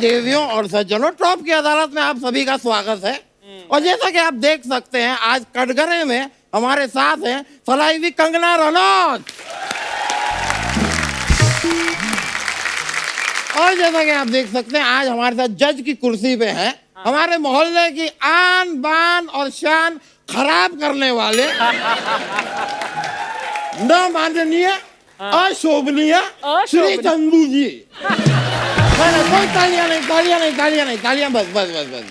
देवियों और सज्जनों, टॉप की अदालत में आप सभी का स्वागत है। और जैसा कि आप देख सकते हैं, आज कटघरे में हमारे साथ हैं सलाई हुई कंगना रनौत। और जैसा कि आप देख सकते हैं, आज हमारे साथ जज की कुर्सी पे हैं हमारे मोहल्ले की आन बान और शान खराब करने वाले न माननीय अशोभनीय श्री चंदू जी। कोई तालियां नहीं, तालियां नहीं, तालियां नहीं, तालियां बस बस बस बस।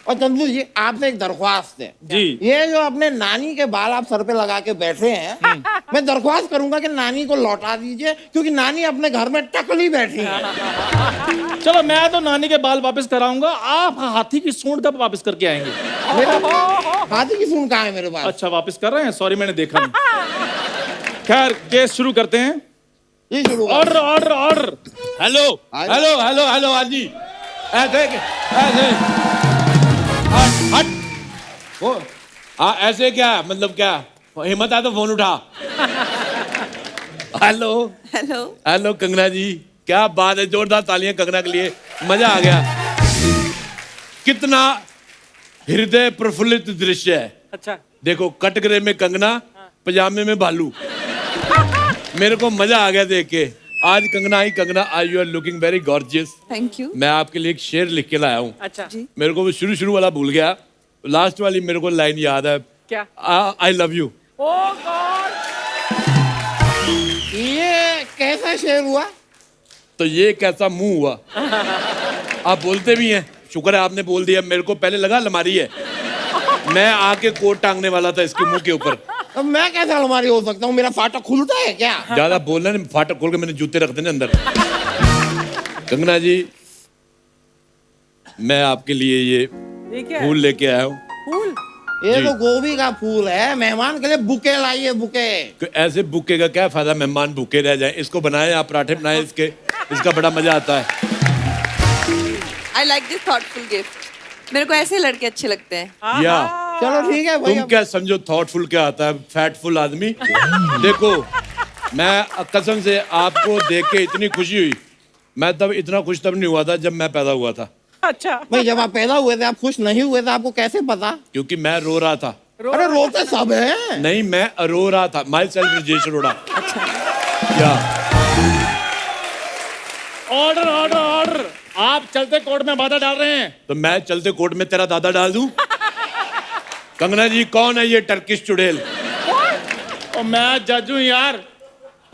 और चंदू जी, आपसे एक दरख्वास्त है जी। ये जो अपने नानी के बाल आप सर पे लगा के बैठे हैं, मैं दरख्वास्त करूंगा कि नानी को लौटा दीजिए, क्योंकि नानी अपने घर में टकली बैठी है। चलो, मैं तो नानी के बाल वापस कराऊंगा, आप हाथी की सूंड कब वापस करके आएंगे? हाथी की सूंड कहाँ है मेरे पास? अच्छा, वापस कर रहे हैं, सॉरी मैंने देखा नहीं। खैर, केस शुरू करते हैं। ये शुरू order order order. Hello hello hello hello, हाँ जी, ऐसे ऐसे हट वो, हाँ ऐसे क्या मतलब, क्या हिम्मत है तो फोन उठा। हेलो हेलो हेलो कंगना जी, क्या बात है, जोरदार तालियां कंगना के लिए, मजा आ गया। कितना हृदय प्रफुल्लित दृश्य है। अच्छा, देखो, कटघरे में कंगना, पजामे में भालू। मेरे को मजा आ गया देख के। आज कंगना आई, कंगना आई, you are looking very gorgeous. Thank you. मैं आपके लिए एक शेर लिख के लाया हूँ। अच्छा जी। मेरे को वो शुरू वाला भूल गया, लास्ट वाली मेरे को लाइन याद है। क्या? I love you. Oh God, ये कैसा शेर हुआ? तो ये कैसा मुंह हुआ? आप बोलते भी हैं, शुक्र है आपने बोल दिया। मेरे को पहले लगा अलमारी है, मैं आके कोट टांगने वाला था इसके मुंह के ऊपर। अब मैं कैसे अलमारी हो सकता हूँ? मेरा फाटक खुलता है क्या? ज्यादा बोलना नहीं, फाटक खोल के मैंने जूते रख देने अंदर। कंगना जी, मैं आपके लिए ये फूल लेके आया हूँ। फूल? ये जी। तो गोभी का फूल है, मेहमान के लिए बुके लाइए, बुके। तो ऐसे बुके का क्या फायदा, मेहमान भूखे रह जाएं। इसको बनाए आप, पराठे बनाए इसके, इसका बड़ा मजा आता है। I like this thoughtful gift. मेरे को ऐसे लड़के अच्छे लगते हैं। या चलो ठीक है भाई। तुम क्या समझो थॉटफुल क्या आता है, फैटफुल आदमी। देखो, मैं कसम से आपको देख के इतनी खुशी हुई, मैं तब इतना खुश तब नहीं हुआ था जब मैं पैदा हुआ था। अच्छा भाई, जब आप पैदा हुए थे आप खुश नहीं हुए थे, आपको कैसे पता? क्योंकि मैं रो रहा था। अरे रोते सब है। नहीं, मैं रो रहा था। My self Brajesh Arora. या ऑर्डर ऑर्डर ऑर्डर, आप चलते कोर्ट में बाधा डाल रहे हैं। तो मैं चलते कोर्ट में तेरा दादा डाल दूं? कंगना जी, कौन है ये टर्किश चुड़ैल? और मैं जज हूँ यार।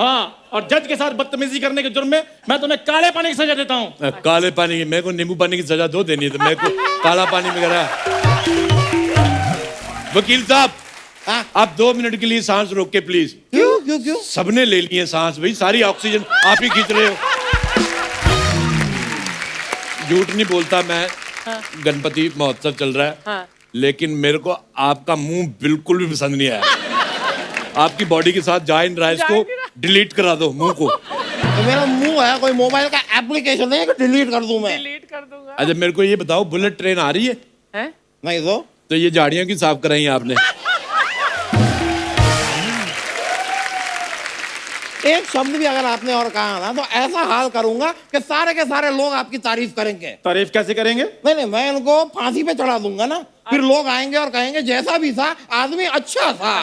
हाँ, और जज के साथ बदतमीजी करने के जुर्म में मैं तुम्हें काले पानी की सजा देता हूँ। काले पानी की? मेरे को नींबू पानी की सजा दो देनी है, तो मेरे को काला पानी में करा। वकील साहब, हाँ? आप 2 मिनट के लिए सांस रोक के प्लीज। क्यों क्यों क्यों? सबने ले ली है सांस भाई, सारी ऑक्सीजन आप ही खींच रहे हो। झूठ नहीं बोलता मैं। हाँ। गणपति महोत्सव चल रहा है। हाँ। लेकिन मेरे को आपका मुंह बिल्कुल भी पसंद नहीं आया। आपकी बॉडी के साथ जा इन रहा है, इसको डिलीट करा दो मुंह को। तो मेरा मुंह है, कोई मोबाइल का एप्लीकेशन नहीं है कि डिलीट कर दूं मैं? डिलीट कर दूंगा। अच्छा, मेरे को ये बताओ, बुलेट ट्रेन आ रही है? हैं? नहीं तो ये झाड़ियां की साफ कराई आपने? एक शब्द भी अगर आपने और कहा ना, तो ऐसा हाल करूंगा कि सारे के सारे लोग आपकी तारीफ करेंगे। तारीफ कैसे करेंगे? नहीं, मैं इनको फांसी पे चढ़ा दूंगा ना, फिर लोग आएंगे और कहेंगे जैसा भी था आदमी अच्छा था।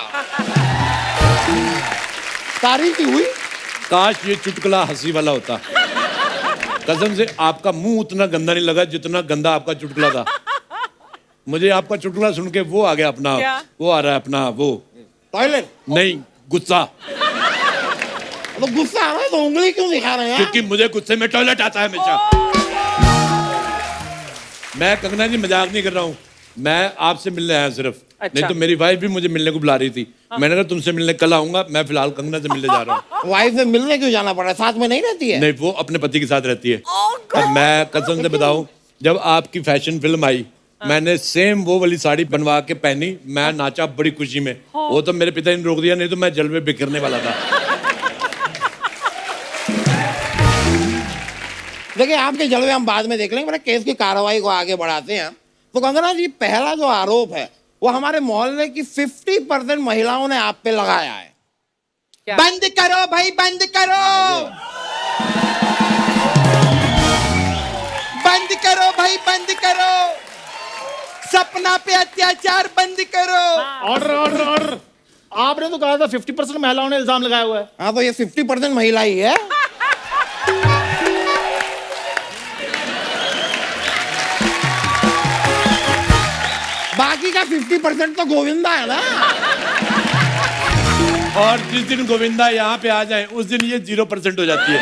तारीफ ही हुई। काश ये चुटकुला हंसी वाला होता। कसम से आपका मुंह उतना गंदा नहीं लगा जितना गंदा आपका चुटकुला था। मुझे आपका चुटकुला सुन के वो आ गया अपना, क्या? वो आ रहा है अपना वो, टॉयलेट। नहीं, गुस्सा। तो गुस्सा आ रहा है तो उंगली क्यों दिखा रहे हैं? क्योंकि मुझे गुस्से में टॉयलेट आता है हमेशा। मैं कंगना जी मजाक नहीं कर रहा हूँ, मैं आपसे मिलने आया सिर्फ। अच्छा। नहीं तो मेरी वाइफ भी मुझे मिलने को बुला रही थी। मैंने कहा तुमसे मिलने कल आऊंगा, मैं फिलहाल कंगना से मिलने जा रहा हूँ। वाइफ से मिलने क्यों जाना पड़ रहा है? साथ में नहीं रहती है? नहीं, वो अपने पति के साथ रहती है। और मैं कसम से बताऊं, जब आपकी फैशन फिल्म आई, मैंने सेम वो वाली साड़ी बनवा के पहनी, मैं नाचा बड़ी खुशी में। वो तो मेरे पिता ने रोक दिया, नहीं तो मैं जलवे बिखरने वाला था। देखिए, आपके जलवे हम बाद में देख लेंगे, मेरे केस की कार्रवाई को आगे बढ़ाते हैं। तो कंगना जी, पहला जो आरोप है वो हमारे मोहल्ले की 50% महिलाओं ने आप पे लगाया है। बंद करो भाई, बंद करो, बंद करो। करो, सपना पे अत्याचार बंद करो। Order order order. आपने तो कहा था 50% महिलाओं ने इल्जाम लगाया हुआ है। हाँ तो ये 50% महिला ही है। बाकी का 50% तो गोविंदा है ना। और जिस दिन गोविंदा यहाँ पे आ जाए उस दिन ये 0% हो जाती है,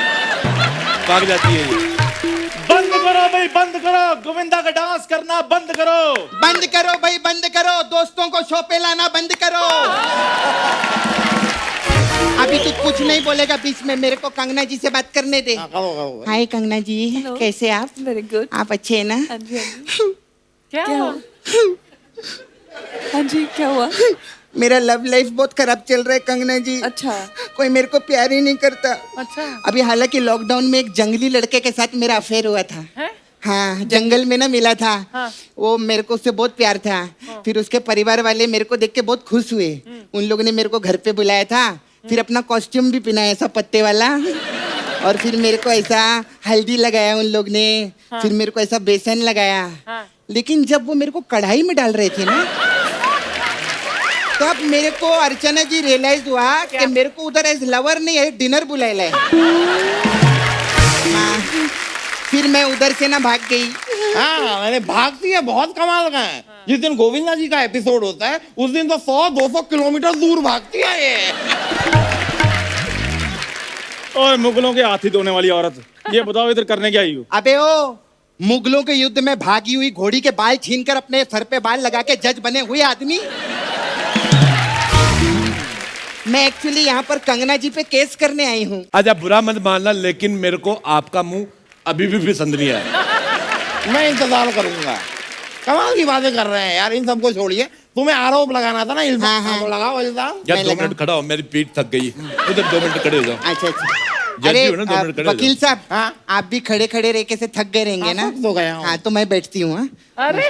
भाग जाती है ये। बंद करो भाई, बंद करो, गोविंदा का डांस करना बंद करो। बंद करो भाई, बंद करो, दोस्तों को शो पे लाना बंद करो। अभी तू कुछ नहीं बोलेगा बीच में, मेरे को कंगना जी से बात करने दे। हाँ, करो। हाय कंगना जी, Hello. कैसे आप? Very good. आप अच्छे हैं ना? हाँ जी, हाँ जी। क्या हुआ? हाँ जी, क्या हुआ? मेरा लव लाइफ बहुत खराब चल रहा है कंगना जी। अच्छा। कोई मेरे को प्यार ही नहीं करता। अच्छा। अभी हालांकि लॉकडाउन में एक जंगली लड़के के साथ मेरा अफेयर हुआ था। है? हाँ, जंगल में ना मिला था। हाँ। वो मेरे को उससे बहुत प्यार था। फिर उसके परिवार वाले मेरे को देख के बहुत खुश हुए। उन लोगों ने मेरे को घर पे बुलाया था, फिर अपना कॉस्ट्यूम भी पहनाया ऐसा पत्ते वाला, और फिर मेरे को ऐसा हल्दी लगाया उन लोग ने। फिर मेरे को ऐसा बेसन लगाया। लेकिन जब वो मेरे को कढ़ाई में डाल रहे थे ना, तब मेरे को अर्चना जी रियलाइज हुआ कि मेरे को उधर एज लवर नहीं है, डिनर बुलाया है। हाँ, फिर मैं उधर से ना भाग गई। हाँ मैंने भागती है, बहुत कमाल का है। जिस दिन गोविंदा जी का एपिसोड होता है उस दिन तो 100-200 किलोमीटर दूर भागती है ये। और मुगलों के हाथी धोने वाली औरत, ये बताओ इधर करने क्या आई हो? अबे ओ, मुगलों के युद्ध में भागी हुई घोड़ी के बाल छीनकर अपने सर पे बाल लगा के जज बने हुए आदमी। मैं एक्चुअली यहाँ पर कंगना जी पे केस करने आई हूँ। अच्छा बुरा मत मानना, लेकिन मेरे को आपका मुंह अभी भी पसंद नहीं आया। मैं इंतजार करूंगा। कमाल की बातें कर रहे हैं यार, इन सबको छोड़िए। तुम्हें आरोप लगाना था ना, इल्जाम। हाँ। तो लगाओ इल्जाम। यार मैं 2 लगा- मिनट खड़ा हो, मेरी पीठ थक गई। उधर 2 मिनट खड़े हो जाओ। अच्छा अच्छा। जज अरे जी हो ना, 2 मिनट खड़े हो वकील जाओ। साहब, हाँ? आप भी खड़े खड़े रह के से थक गए रहेंगे ना? थक तो गया हूँ। हाँ तो मैं बैठती हूँ। हाँ? अरे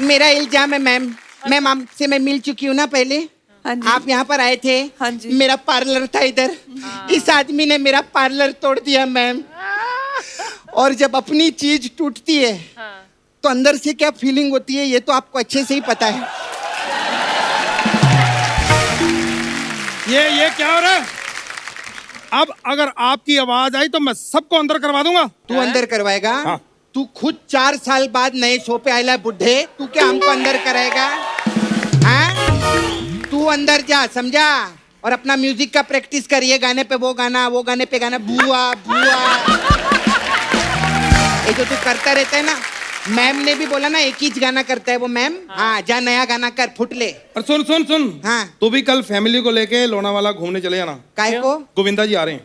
मेरा इल्जाम है मैम, मैम आपसे मैं मिल चुकी हूँ ना पहले। हाँ जी। आप यहाँ पर आए थे। हाँ जी। मेरा पार्लर था इधर। इस आदमी ने मेरा पार्लर तोड़ दिया मैम। और जब अपनी चीज टूटती है तो अंदर से क्या फीलिंग होती है ये तो आपको अच्छे से ही पता है। ये क्या हो रहा है? अब अगर आपकी आवाज आई तो मैं सबको अंदर करवा दूंगा। तू अंदर करवाएगा? हाँ। तू खुद 4 साल बाद नए शो पे आयला बुढ़े, तू क्या हमको अंदर कराएगा? हाँ? तू अंदर जा, समझा? और अपना म्यूजिक का प्रैक्टिस कर, ये गाने पे वो गाना, वो गाने पे गाना, बुआ बुआ। ये जो तू करता रहता है ना, मैम ने भी बोला ना एक ही गाना करता है वो मैम। हाँ जा नया गाना कर, फुटले। और सुन सुन सुन, हाँ। तू भी कल फैमिली को लेके लोनावाला घूमने चले जाना। काय को? गोविंदा जी आ रहे हैं।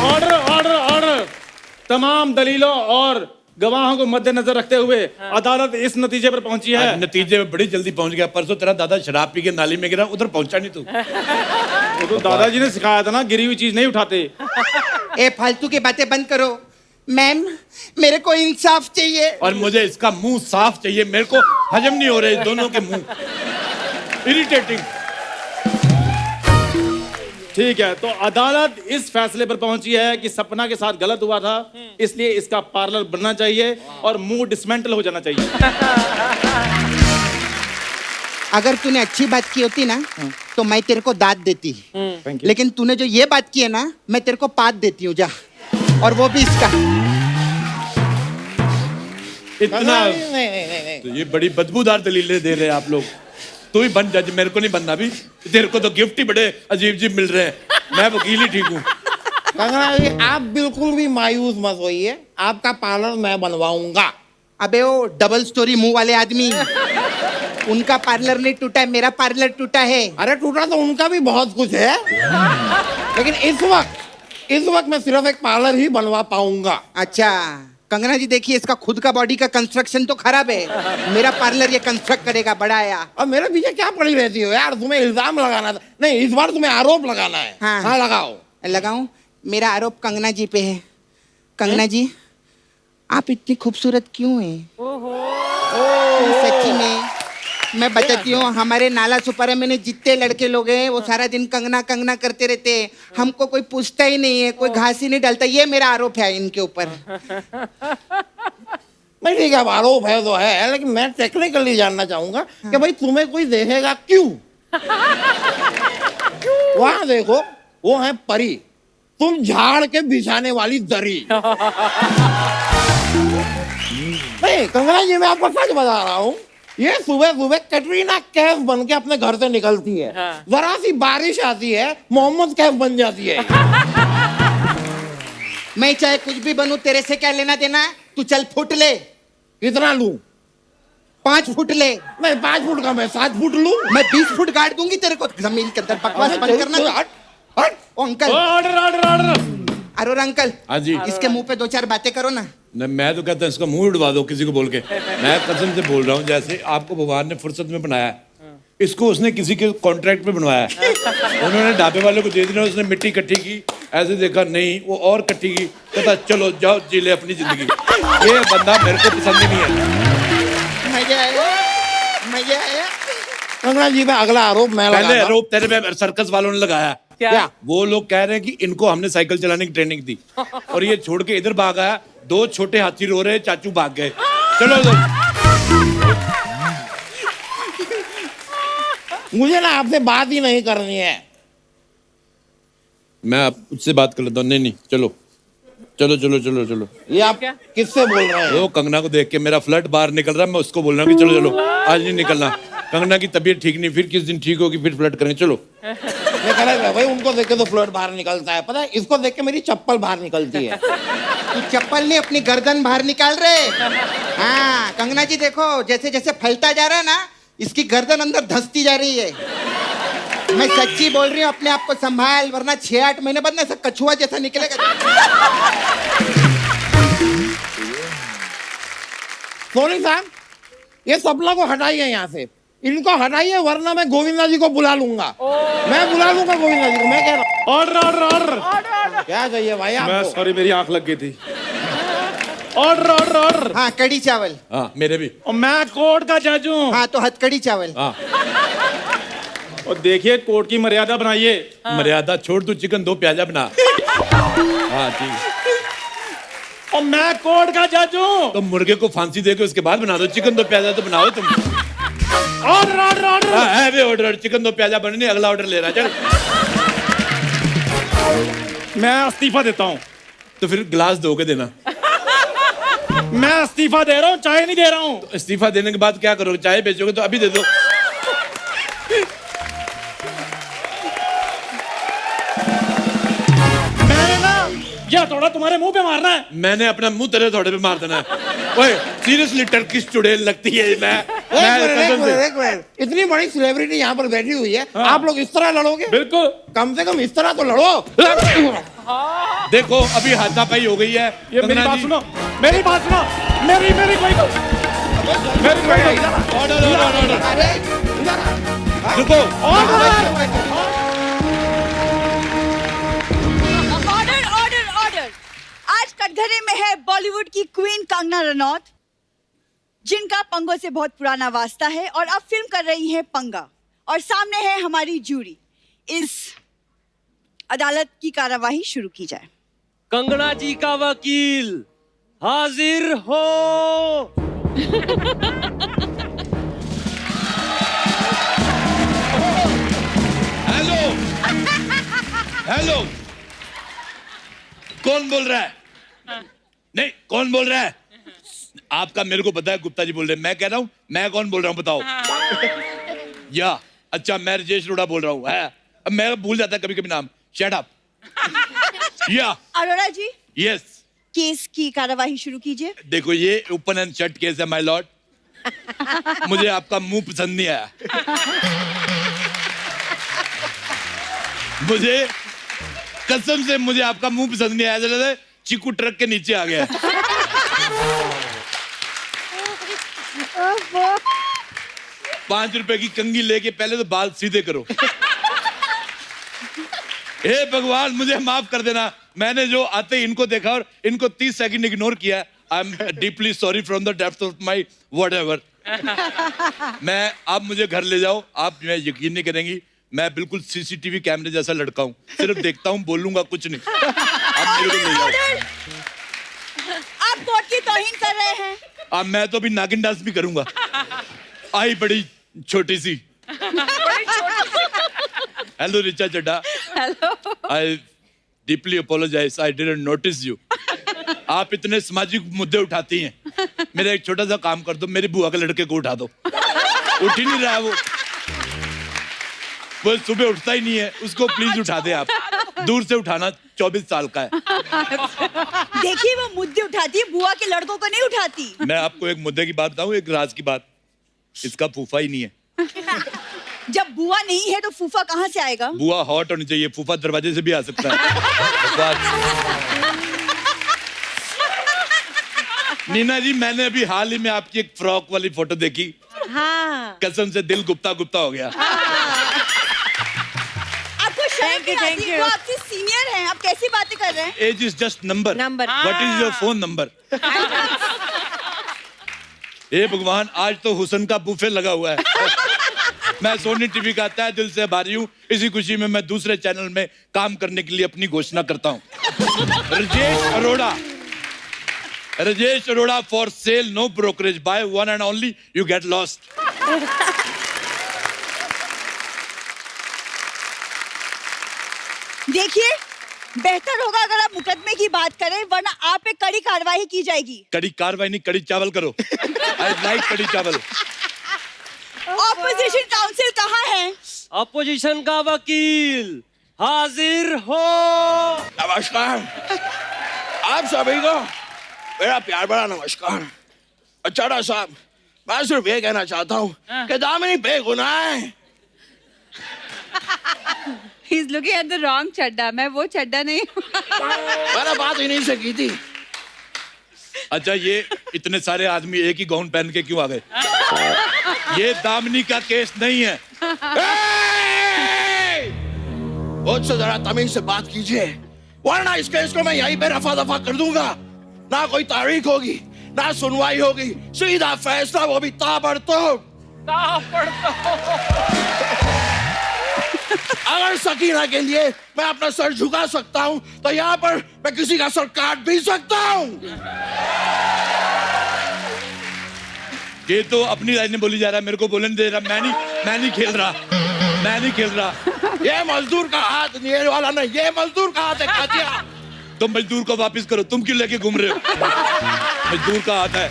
Order order order. तमाम दलीलों और गवाहों को मद्देनजर रखते हुए अदालत इस नतीजे पर पहुंची है। आज नतीजे में बड़ी जल्दी पहुंच गया। परसों तेरा दादा शराब पी के नाली में गिरा, उधर पहुंचा नहीं तू। वो तो दादाजी ने सिखाया था ना, गिरी हुई चीज नहीं उठाते। ए फालतू की बातें बंद करो। मैम मेरे को इंसाफ चाहिए। और मुझे इसका मुंह साफ चाहिए, मेरे को हजम नहीं हो रहे दोनों के मुंह, इरिटेटिंग। ठीक है, तो अदालत इस फैसले पर पहुंची है कि सपना के साथ गलत हुआ था, इसलिए इसका पार्लर बनना चाहिए और मुंह डिसमेंटल हो जाना चाहिए। अगर तूने अच्छी बात की होती ना तो मैं तेरे को दाद देती, थैंक यू। लेकिन तूने जो ये बात की है ना, मैं तेरे को पाद देती हूँ, जा। और वो भी इसका। इतना नहीं। तो ये बड़ी बदबूदार दलीलें दे रहे हैं आप लोग। तू ही बन जज, मेरे को नहीं बनना भी। तेरे को तो गिफ्ट ही बड़े अजीब अजीब मिल रहे हैं, मैं वकील ही ठीक हूँ। कंगना जी आप बिल्कुल भी मायूस मत होइए, आपका पार्लर मैं बनवाऊंगा। अबे वो डबल स्टोरी मुंह वाले आदमी, उनका पार्लर नहीं टूटा है, मेरा पार्लर टूटा है। अरे टूटा तो उनका भी बहुत कुछ है, लेकिन इस वक्त मैं सिर्फ एक पार्लर ही बनवा पाऊंगा। अच्छा कंगना जी देखिए, इसका खुद का बॉडी का कंस्ट्रक्शन तो खराब है, मेरा पार्लर ये कंस्ट्रक्ट करेगा, बड़ा आया। और मेरे पीछे क्या पड़ी रहती हो यार, तुम्हें इल्जाम लगाना था। नहीं, इस बार तुम्हें आरोप लगाना है। हाँ। हाँ लगाओ। लगाऊं? मेरा आरोप कंगना जी पे है। कंगना जी आप इतनी खूबसूरत क्यों हैं? सच्ची में मैं बताती हूँ, हमारे नाला सुपारा में जितने लड़के लोग हैं वो सारा दिन कंगना कंगना करते रहते हैं, हमको कोई पूछता ही नहीं है, कोई घास ही नहीं डालता। ये मेरा आरोप है इनके ऊपर। नहीं ठीक है, अब आरोप है तो है, लेकिन मैं टेक्निकली जानना चाहूंगा कि भाई तुम्हें कोई देखेगा क्यों? वहां देखो, वो है परी, तुम झाड़ के बिछाने वाली दरी। नहीं कंगना जी, मैं आपको सच बता रहा हूँ, ये सुबह सुबह कैटरीना कैफ बन के अपने घर से निकलती है, जरा सी बारिश आती है मोहम्मद कैफ बन जाती है। मैं चाहे कुछ भी बनूं, तेरे से क्या लेना देना है? तू चल फुट ले। कितना लूं? 5 फुट ले। नहीं 5 फुट का, मैं 7 फुट लूं। मैं 20 फुट गाड़ दूंगी तेरे को जमीन के अंदर। बकवास बंद करना। हट हट। ओ अंकल, ऑर्डर ऑर्डर ऑर्डर। अरे अंकल, हाँ जी। इसके मुंह पे 2-4 बातें करो ना। नहीं, मैं तो कहता हूँ इसका मुंह उड़वा दो किसी को बोल के। मैं कसम से बोल रहा हूँ, जैसे आपको भगवान ने फुर्सत में बनाया है, इसको उसने किसी के कॉन्ट्रैक्ट पे बनवाया है। उन्होंने ढाबे वाले को दे दिया, उसने मिट्टी इकट्ठी की, ऐसे देखा नहीं वो और इकट्ठी की, कहता चलो जाओ जी ले अपनी जिंदगी। ये बंदा मेरे को पसंद ही नहीं है। मजा आया, मजा आया। कंगना जी, मैं अगला आरोप मैं पहले लगाता हूं। आरोप तेरे पे सर्कस वालों ने लगाया। क्या? वो लोग कह रहे हैं कि इनको हमने साइकिल चलाने की ट्रेनिंग दी और ये छोड़ के इधर भाग आया। 2 छोटे हाथी रो रहे, चाचू भाग गए। चलो मुझे ना आपसे बात ही नहीं करनी है। मैं उससे बात कर लेता हूँ। नहीं चलो चलो चलो चलो चलो। ये आप किससे बोल रहे हैं? वो कंगना को देख के मेरा फ्लर्ट बाहर निकल रहा है, मैं उसको बोल रहा हूँ कि चलो चलो, आज नहीं निकलना। कंगना की तबीयत ठीक नहीं, फिर किस दिन ठीक होगी फिर फ्लर्ट करेंगे, चलो। ये कह रहे भाई, उनको देख के तो फ्लर्ट बाहर निकलता है, पता है इसको देख के मेरी चप्पल बाहर निकलती है। तू चप्पल नहीं, अपनी गर्दन बाहर निकाल रहे। हाँ कंगना जी, देखो जैसे जैसे फैलता जा रहा है ना, इसकी गर्दन अंदर धंसती जा रही है। मैं सच्ची बोल रही हूँ, अपने आप को संभाल, वरना 6-8 महीने बाद ना ऐसा कछुआ जैसा निकलेगा। सोनी साहब, ये सपना को हटाइए यहाँ से, इनको हटाइए, वरना मैं गोविंदा जी को बुला लूंगा। मैं बुला लूंगा गोविंदा जी को, मैं कह रहा हूँ। Order order order. क्या चाहिए भाई मैं आपको? सॉरी, मेरी आंख लग गई थी। Order order order. हाँ कड़ी चावल। हाँ मेरे भी। और मैं कोर्ट का जज हूँ। हाँ तो हथकड़ी चावल। हाँ और देखिए कोर्ट की मर्यादा बनाइए। मर्यादा छोड़, तू चिकन 2 प्याजा बना। हाँ ठीक है। और मैं कोर्ट का जज हूँ। तो मुर्गे को फांसी दे के उसके बाद बना दो, चिकन 2 प्याजा तो बनाओ तुम। Order order order. हाँ है वे ऑर्डर, चिकन 2 प्याजा बनने, अगला ऑर्डर ले रहा। चल मैं इस्तीफा देता हूँ। तो फिर गिलास धो के देना। मैं इस्तीफा दे रहा हूँ, चाय नहीं दे रहा हूँ। तो इस्तीफा देने के बाद क्या करोगे? चाय बेचोगे तो अभी दे दो। मैंने ना या थोड़ा तुम्हारे मुंह पे मारना है। मैंने अपना मुंह तेरे थोड़े पे मार देना है। ओए सीरियसली टर्किश चुड़ैल लगती है। एक मिनट, इतनी बड़ी सेलिब्रिटी यहाँ पर बैठी हुई है, आप लोग इस तरह लड़ोगे? बिल्कुल। कम से कम इस तरह तो लड़ो। देखो अभी हाथापाई हो गई है। ये मेरी बात सुनो, मेरी बात सुनो, मेरी मेरी कोई ऑर्डर ऑर्डर अरे रुको। Order order order. आज कटघरे में है बॉलीवुड की क्वीन कंगना रनौत, जिनका पंगों से बहुत पुराना वास्ता है और अब फिल्म कर रही है पंगा, और सामने है हमारी जूरी। इस अदालत की कार्यवाही शुरू की जाए। कंगना जी का वकील हाजिर हो। हेलो हेलो, कौन बोल रहा है? नहीं कौन बोल रहा है? आपका मेरे को पता है, गुप्ता जी बोल रहे हैं। मैं कह रहा हूँ मैं कौन बोल रहा हूँ बताओ। या अच्छा, मैं राजेश रोड़ा बोल रहा हूँ। है अब मैं भूल जाता कभी कभी नाम। Shut up. या अरोड़ा जी, यस, केस की कार्यवाही शुरू कीजिए। देखो ये ओपन एंड शट केस है माय लॉर्ड। मुझे आपका मुंह पसंद नहीं आया। मुझे कसम से मुझे आपका मुंह पसंद नहीं आया। ऐसा लग रहा है चीकू ट्रक के नीचे आ गया। 5 रुपए की कंघी लेके पहले तो बाल सीधे करो। हे भगवान मुझे माफ कर देना, मैंने जो आते ही इनको देखा और इनको 30 सेकंड इग्नोर किया। I am deeply sorry from the depth of my whatever. मैं आप मुझे घर ले जाओ, आप मैं यकीन नहीं करेंगी, मैं बिल्कुल सीसीटीवी कैमरे जैसा लड़का हूँ, सिर्फ देखता हूँ, बोलूंगा कुछ नहीं। आप मेरे को ले जाओ। आप कोर्ट की तौहीन कर रहे हैं। अब मैं तो अभी नागिन डांस भी करूंगा। आई बड़ी छोटी सी। Hello Richa Chadda. Hello. I deeply apologise, I didn't notice you. आप इतने सामाजिक मुद्दे उठाती हैं, मेरा एक छोटा सा काम कर दो, मेरी बुआ के लड़के को उठा दो। उठ ही नहीं रहा है वो सुबह उठता ही नहीं है, उसको प्लीज उठा दे आप, दूर से उठाना, 24 साल का है। देखिए वो मुद्दे उठाती है, बुआ के लड़कों को नहीं उठाती। मैं आपको एक मुद्दे की बात बताऊं, एक राज की बात, इसका फूफा ही नहीं है। जब बुआ नहीं है तो फूफा कहाँ से आएगा? बुआ हॉट होनी चाहिए, फूफा दरवाजे से भी आ सकता है। नीना जी, मैंने अभी हाल ही में आपकी एक फ्रॉक वाली फोटो देखी। हाँ। कसम से दिल गुप्ता गुप्ता हो गया। आपको शर्म नहीं आती? वो आपसे सीनियर हैं, आप कैसी बातें कर रहे हैं? Age is just number. Number. What is your phone number? हे भगवान, आज तो हुसन का बुफे लगा हुआ है। मैं सोनी टीवी का तहे दिल से आभारी हूँ। इसी खुशी में मैं दूसरे चैनल में काम करने के लिए अपनी घोषणा करता हूँ। Rajesh Arora for sale, no brokerage, buy one and only, you get lost. देखिए, बेहतर होगा अगर आप मुकदमे की बात करें, वरना आप पे कड़ी कार्रवाई की जाएगी। कड़ी कार्रवाई नहीं, कड़ी चावल करो। आई लाइक कड़ी चावल। ऑपोजिशन काउंसिल कहाँ है? अपोजिशन का वकील हाजिर हो। नमस्कार आप सभी को, मेरा प्यार भरा नमस्कार। चड्डा साहब, मैं सिर्फ ये कहना चाहता हूँ कि दामिनी बेगुनाह है। He's looking at the wrong चड्डा, मैं वो चड्डा नहीं हूँ। मैंने बात इन्हीं से की थी। अच्छा, ये इतने सारे आदमी एक ही गाउन पहन के क्यों आ गए? ये दामिनी का केस नहीं है। मुझसे जरा तमीज से बात कीजिए, वरना इस केस को मैं यहीं पे रफा दफा कर दूंगा। ना कोई तारीख होगी, ना सुनवाई होगी, सीधा फैसला, वो भी ताबड़तोड़। अगर सकीना के लिए मैं अपना सर झुका सकता हूँ, तो यहाँ पर मैं किसी का सर काट भी सकता हूँ। ये तो अपनी राय ने बोली जा रहा है, मेरे को बोलने दे रहा। मैं नहीं खेल रहा। ये मजदूर का हाथ नहीं है वाला नहीं, ये मजदूर का हाथ है कातिया। तुम मजदूर को वापस करो, तुम क्यों लेके घूम रहे हो? मजदूर का हाथ है।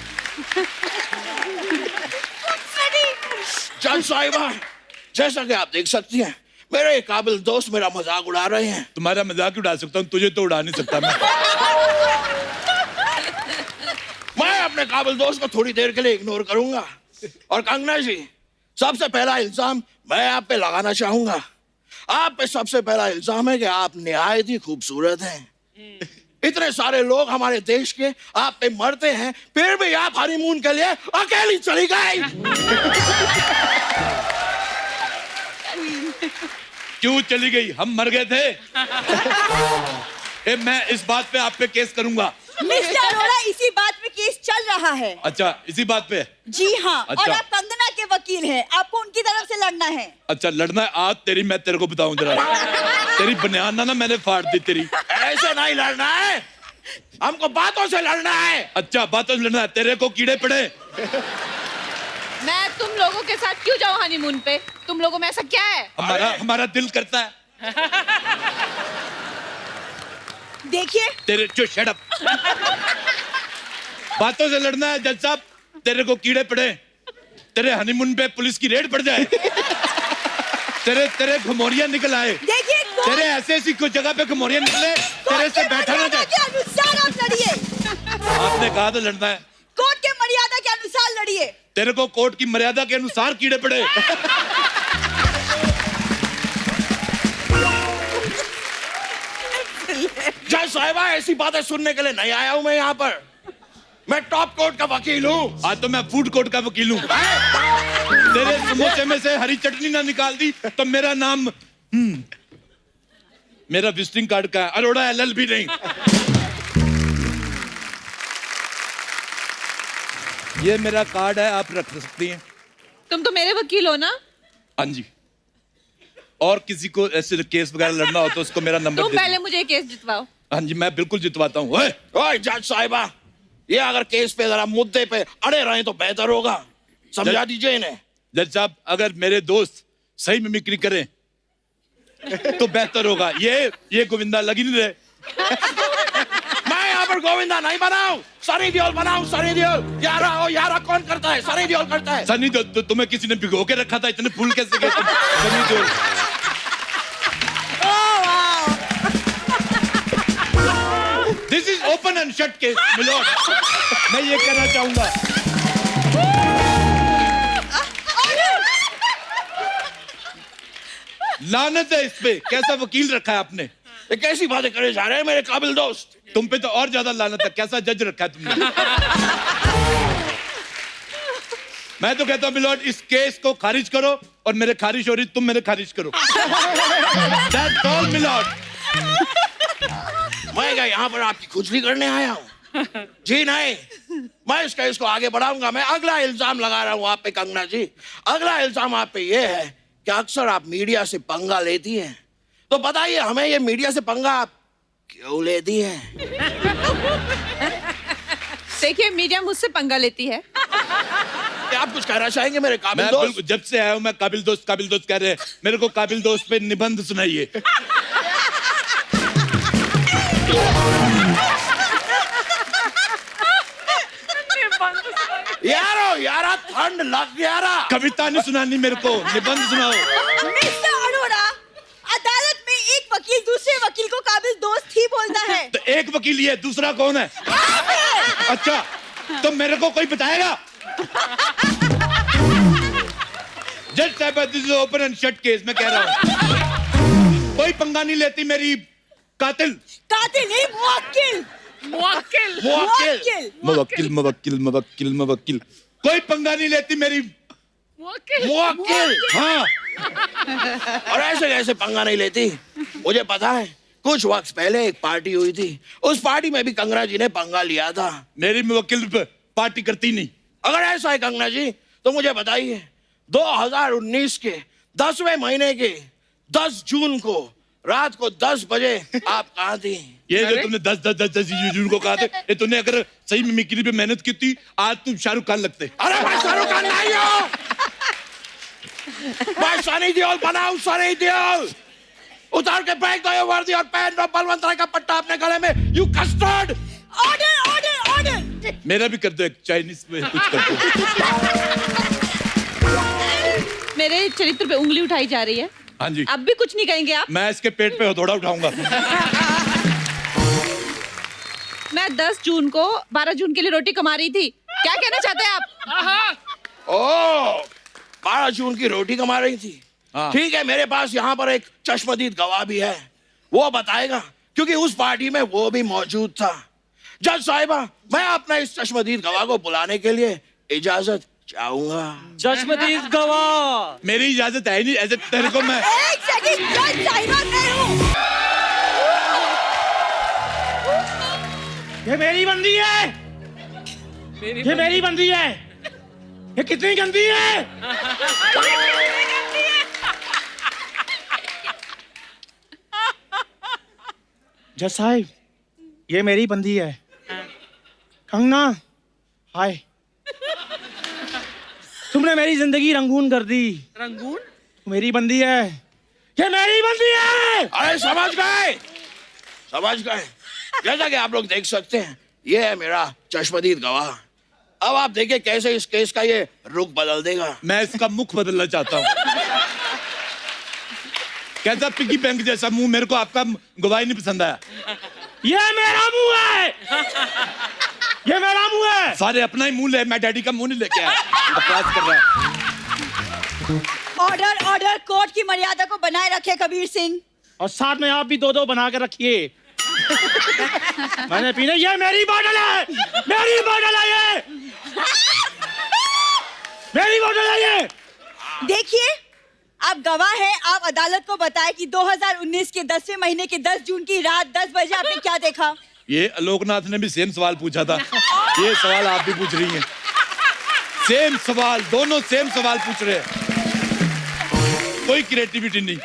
जज साहिबा, जैसा कि आप देख सकती हैं, मेरे एक काबिल दोस्त मेरा मजाक उड़ा रहे हैं। तुम्हारा मजाक उड़ा सकता हूँ, तुझे तो उड़ा नहीं सकता मैं अपने काबिल दोस्त को थोड़ी देर के लिए इग्नोर करूंगा। और कंगना जी, सबसे पहला इल्जाम मैं आप पे लगाना चाहूंगा। आप पे सबसे पहला इल्जाम है कि आप निहायत ही खूबसूरत हैं। इतने सारे लोग हमारे देश के आप पे मरते हैं, फिर भी आप हनीमून के लिए अकेली चली गई। क्यों चली गई? हम मर गए थे। मैं इस बात पे आप पे केस करूंगा। मिस्टर अरोड़ा, इसी बात पे केस चल रहा है। अच्छा, इसी बात पे? जी हाँ। अच्छा। और आप कंगना के वकील हैं, आपको उनकी तरफ से लड़ना है। अच्छा, लड़ना है? आज मैं तेरे को बताऊं जरा। तेरी बनियान ना मैंने फाड़ दी तेरी। ऐसे नहीं लड़ना है, हमको बातों से लड़ना है। अच्छा, बातों से लड़ना है। तेरे को कीड़े पड़े। मैं तुम लोगों के साथ क्यों जाऊँ हनीमून पे? तुम लोगों में ऐसा क्या है? हमारा दिल करता है। देखिए, तेरे जो शट अप। बातों से लड़ना है जज साहब। तेरे को कीड़े पड़े, तेरे हनीमून पे पुलिस की रेड पड़ जाए, तेरे घुमोरियां निकल आए। देखिए, तेरे ऐसी कुछ जगह पे घुमोरियां निकले, तेरे से बैठा ना जाए। के अनुसार आप लड़िए। आपने कहा था लड़ना है। कोर्ट के मर्यादा के अनुसार लड़िए। तेरे को कोर्ट की मर्यादा के अनुसार कीड़े पड़े। जज साहिबा, ऐसी बातें सुनने के लिए नहीं आया हूं मैं यहाँ पर। मैं टॉप कोर्ट का वकील हूँ। आज तो मैं फूड कोर्ट का वकील हूँ। तेरे समोसे में से हरी चटनी ना निकाल दी तो मेरा नाम मेरा विजिटिंग कार्ड का है, अरोड़ा LLB नहीं। ये मेरा कार्ड है, आप रख सकती हैं। तुम तो मेरे वकील हो ना? हाँ जी। और किसी को ऐसे केस वगैरह लड़ना हो तो उसको मेरा नंबर तुम दे पहले मुझे केस जितवाओ। हाँ जी, मैं बिल्कुल जितवाता हूँ। ओए जज साहिबा, ये अगर केस पे जरा मुद्दे पे अड़े रहे तो बेहतर होगा, समझा दीजिए इन्हें। जज साहब, अगर मेरे दोस्त सही मिमिक्री करें तो बेहतर होगा। ये गोविंदा लग ही नहीं रहे। मैं यहाँ पर गोविंदा नहीं बनाऊं, सनी देओल बनाऊं, सनी देओल। यारा कौन करता है? सनी देओल करता है। सनी देओल तो तुम्हें किसी ने भिगो के रखा था, इतने फूल कैसे गए तुम? Sunny Deol. This is open and shut case milord. मैं ये कहना चाहूंगा। लानत है इस पे, कैसा वकील रखा है आपने? ये कैसी बातें करे जा रहे हैं मेरे काबिल दोस्त? तुम पे तो और ज्यादा लानत है, कैसा जज रखा है तुमने? मैं तो कहता हूं मिलोड, इस केस को खारिज करो और मेरे खारिज हो रही, तुम मेरे खारिज करो। That's all, milord. मैं क्या यहाँ पर आपकी खुजली करने आया हूँ? जी नहीं, मैं इस केस को आगे बढ़ाऊंगा। मैं अगला इल्जाम लगा रहा हूँ आप पे कंगना जी। अगला इल्जाम आप पे ये है कि अक्सर आप मीडिया से पंगा लेती हैं। तो बताइए हमें, ये मीडिया से पंगा आप क्यों लेती हैं? देखिए, मीडिया मुझसे पंगा लेती है। क्या आप कुछ कहना चाहेंगे मेरे काबिल मैं दोस्त? बिल्कुल, जब से आया हूं मैं काबिल दोस्त कह रहे हैं। मेरे को काबिल दोस्त पे निबंध सुनाइए। यारा ठंड लग गया। कविता नहीं सुनानी मेरे को, निबंध सुनाओ। मिस्टर अरोड़ा, अदालत में एक वकील दूसरे वकील को काबिल दोस्त ही बोलता है। तो एक वकील ये, दूसरा कौन है? अच्छा, तो मेरे को कोई बताएगा? जज साहब, this is open and shut case. मैं कह रहा हूँ कोई पंगा नहीं लेती मेरी कातिल। कातिल नहीं, मुवक्किल। मवक्किल। कोई पंगा नहीं लेती मेरी मुवक्किल। हाँ। और ऐसे कैसे पंगा नहीं लेती? मुझे पता है, कुछ वक्त पहले एक पार्टी हुई थी, उस पार्टी में भी कंगना जी ने पंगा लिया था। मेरी मुवक्किल पार्टी करती नहीं। अगर ऐसा है कंगना जी, तो मुझे बताइए 2019 के 10वें महीने के 10 जून को रात को 10 बजे आप कहाँ थी? ये जो तुमने 10 जून को कहा था, ये तुमने अगर सही मिमिक्री पे मेहनत की थी, आज तुम शाहरुख खान लगते। अरे मैं शाहरुख खान नहीं हूँ, मैं सनी देओल बनाऊं, सनी देओल। उतार के फेंक दो ये वर्दी और पहन लो बलवंत राय का पट्टा अपने गले में। You custard. Order order order. मेरा भी कर दो, एक चाइनीज में कुछ कर दो। मेरे चरित्र पे उंगली उठाई जा रही है। हाँ जी। अब भी कुछ नहीं कहेंगे आप? मैं इसके पेट पे हथौड़ा उठाऊंगा। मैं 10 जून को 12 जून के लिए रोटी कमा रही थी। क्या कहना चाहते हैं आप? ओ, 12 जून की रोटी कमा रही थी। हाँ। ठीक है, मेरे पास यहाँ पर एक चश्मदीद गवाह भी है, वो बताएगा, क्योंकि उस पार्टी में वो भी मौजूद था। जज साहिबा, मैं अपने इस चश्मदीद गवाह को बुलाने के लिए इजाजत चाहूंगा। चश्मदीद गवाह। मेरी इजाजत है ही नहीं, ऐसे तेरे को मैं। एक सेकंड, जज साहिबा मैं हूँ। ये मेरी बंदी है। ये मेरी बंदी है। ये कितनी गंदी है। जज साहिब, ये मेरी बंदी है। कंगना, हाय। तुमने मेरी जिंदगी रंगून कर दी। रंगून? मेरी बंदी है। ये मेरी बंदी है। अरे समझ गए, समझ गए। जैसा कि आप लोग देख सकते हैं, ये है मेरा चश्मदीद गवाह। अब आप देखिए कैसे इस केस का ये रुख बदल देगा। मैं इसका मुख बदलना चाहता हूँ। कैसा पिगी बैंक जैसा मुंह, मेरे को आपका गवाही नहीं पसंद आया। ये मेरा मुंह है। ये मेरा मुंह है। सारे अपना ही मुंह ले, मैं डैडी का मुंह नहीं लेके आया। बकवास कर रहा है। ऑर्डर ऑर्डर, कोर्ट की मर्यादा को बनाए रखे कबीर सिंह। और साथ में आप भी 2-2 बना के रखिए। मैंने पीने, ये मेरी बोतल है। मेरी बोतल है ये। मेरी बोतल है ये। देखिए, आप गवाह हैं, आप अदालत को बताएं कि 2019 के 10वें महीने के 10 जून की रात 10 बजे आपने क्या देखा? ये आलोकनाथ ने भी सेम सवाल पूछा था। ये सवाल आप भी पूछ रही हैं। सेम सवाल, दोनों सेम सवाल पूछ रहे हैं, कोई क्रिएटिविटी नहीं।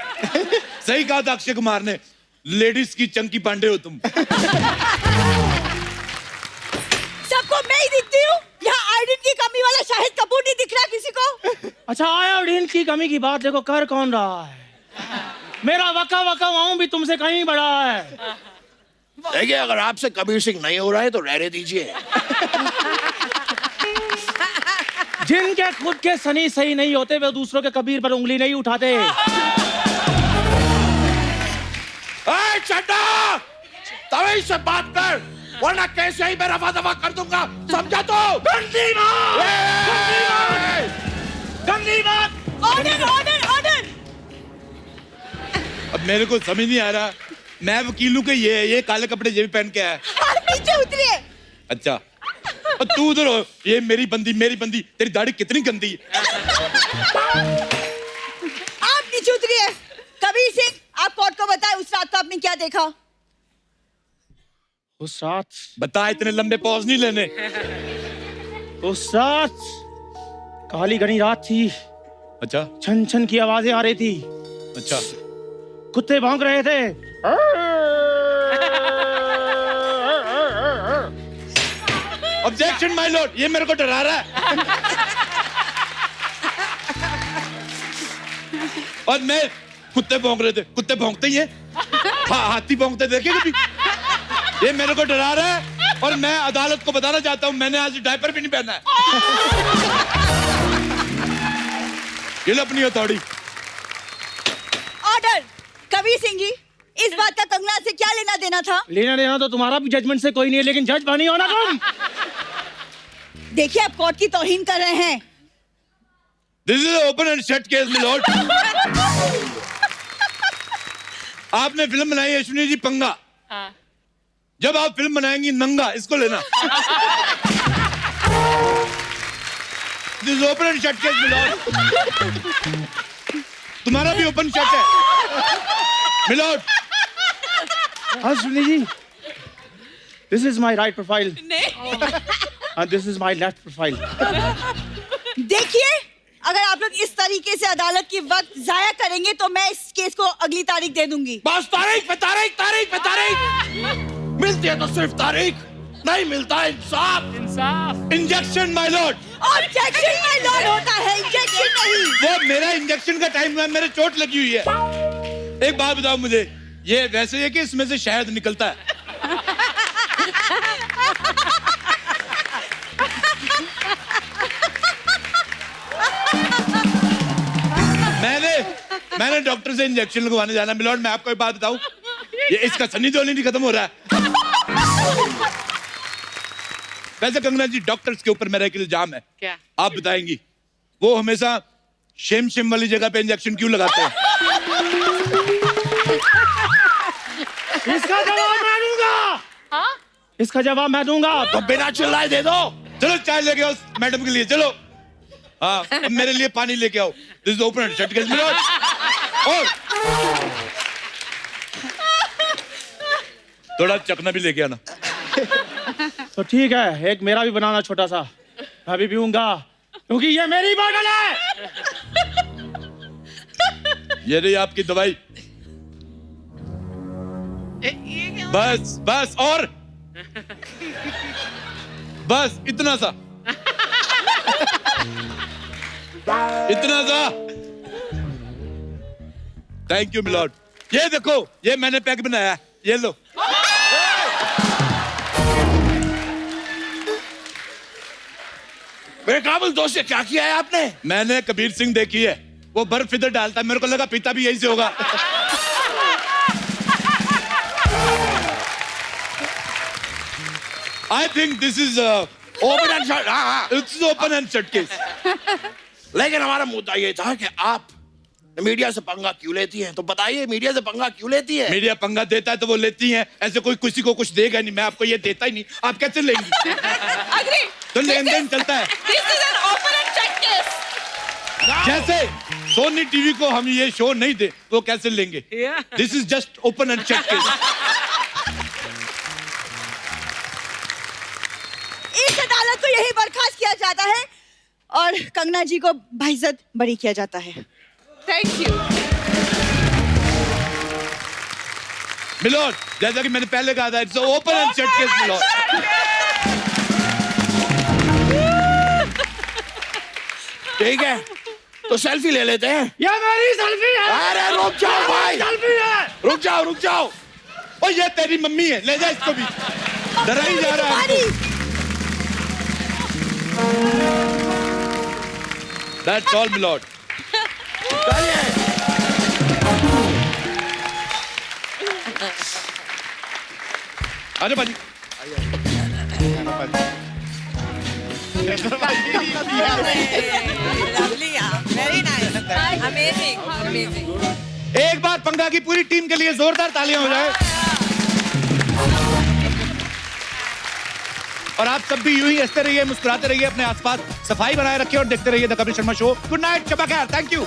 सही कहा था अक्षय कुमार ने, लेडीज की चंकी पांडे हो तुम। सबको मैं ही दिखती हूँ? यहाँ आयोडीन की कमी वाला शाहिद कपूर नहीं दिख रहा किसी को? अच्छा, आयोडीन की कमी की बात देखो कर कौन रहा है? मेरा वका वका वाऊं भी तुमसे कहीं बड़ा है। देखिए, अगर आपसे कबीर सिंह नहीं हो रहा है तो रहने दीजिए। जिनके खुद के सनी सही नहीं होते वे दूसरों के कबीर पर उंगली नहीं उठाते। चड्डा, तभी से बात कर, वरना कैसे ही मैं रफा दफा कर दूंगा, समझा तो? गंदी बात! गंदी बात! Order order order! अब मेरे को समझ नहीं आ रहा, मैं वकील हूँ कि ये काले कपड़े ये भी पहन के आया। नीचे उतरिए। अच्छा, और तू उधर हो, ये मेरी बंदी, तेरी दाढ़ी कितनी गंदी है। आप नीचे उतरिए। कबीर सिंह, आप कोर्ट को बताएं उस रात को आपने क्या देखा? उस रात बता, इतने लंबे पॉज नहीं लेने। उस रात काली घनी रात थी। अच्छा छन छन की आवाजें आ रही थी। अच्छा, कुत्ते भौंक रहे थे। ऑब्जेक्शन माय लॉर्ड, ये मेरे को डरा रहा है। और मैं कुत्ते भौंक रहे थे, कुत्ते भौंकते ही है। हाँ, हाथी भौंकते देखे कभी? ये मेरे को डरा रहा है और मैं अदालत को बताना चाहता हूँ, मैंने आज डायपर भी नहीं पहना है। ये लो अपनी हथौड़ी। ऑर्डर! कबीर सिंह जी, इस बात का कंगना से क्या लेना देना था? लेना देना तो तुम्हारा भी जजमेंट से कोई नहीं है, लेकिन जज बनी हो ना तुम। देखिए, आप कोर्ट की तौहीन कर रहे हैं। This is open and shut case my Lord. आपने फिल्म बनाई अश्विनी जी पंगा। जब आप फिल्म बनाएंगी नंगा, इसको लेना। This is open and shut case my lord. तुम्हारा भी ओपन शट है my lord. Ashwini ji, this is my right profile and this is my left profile. देखिए, अगर आप लोग इस तरीके से अदालत की वक्त जाया करेंगे तो मैं इस केस को अगली तारीख दे दूंगी। बस तारीख पे तारीख, तारीख पे तारीख। मिलती है तो सिर्फ तारीख, नहीं मिलता इंसाफ। इंसाफ। Injection my lord. Objection my lord होता है, इंजेक्शन नहीं। वो मेरा इंजेक्शन का टाइम है, मेरे चोट लगी हुई है। एक बात बताओ मुझे, ये वैसे है कि इसमें से शहद निकलता है? मैंने डॉक्टर से इंजेक्शन लगवाने जाना मिलॉर्ड। मैं आपको एक बात बताऊं, ये इसका सनी देओल नहीं खत्म हो रहा है। वैसे कंगना जी, डॉक्टर्स के ऊपर मेरा एक इल्जाम है। क्या? आप बताएंगी, वो हमेशा शेम वाली जगह पे इंजेक्शन क्यों लगाते हैं? इसका जवाब मैं दूंगा। हाँ? इसका जवाब मैं दूंगा। तो बिना चिल्लाए दे दो। चलो चाय लेके आओ मैडम के लिए, चलो। हाँ, अब मेरे लिए पानी लेके आओ। This is open and shut case my Lord. और थोड़ा चखना भी लेके आना। तो ठीक है, एक मेरा भी बनाना छोटा सा, मैं भी पीऊंगा क्योंकि ये मेरी बोतल है। ये रही आपकी दवाई। बस बस, और बस इतना सा, इतना सा। Thank you milord. ये देखो, ये मैंने पैक बनाया, ये लो। मेरे काबिल दोस्त से क्या किया है आपने? मैंने कबीर सिंह देखी है, वो बर्फ इधर डालता है, मेरे को लगा पीता भी यही से होगा। I think this is open and shut. हाँ, it's open and shut case. लेकिन हमारा मुद्दा ये था कि आप मीडिया से पंगा क्यों लेती हैं? तो बताइए, मीडिया से पंगा क्यों लेती है? मीडिया पंगा देता है तो वो लेती हैं, ऐसे कोई किसी को कुछ देगा नहीं। मैं आपको ये देता ही नहीं, आप कैसे लेंगी? Agree. तो लेन देन चलता है। This is an open and shut case. जैसे सोनी टीवी को हम ये शो नहीं दे तो कैसे लेंगे? Yeah. This is just open and shut case. इस अदालत को यही बर्खास्त किया जाता है और कंगना जी को बाइज्जत बरी किया जाता है। Thank you. मिलोड, जैसा कि मैंने पहले कहा था, it's open and shut case milord. ठीक है, तो सेल्फी ले लेते हैं। ये मेरी सेल्फी है। अरे रुक जाओ भाई, सेल्फी है। रुक जाओ। ओ ये तेरी मम्मी है, ले जा इसको भी। डरा ही जा रहा है। That's all milord. आजा भाजी। एक बार पंगा की पूरी टीम के लिए जोरदार तालियां हो जाए। और आप सब भी यूं ही हंसते रहिए, मुस्कुराते रहिए, अपने आसपास सफाई बनाए रखिए और देखते रहिए the Kapil Sharma show. Good night, Shaba Khair, thank you.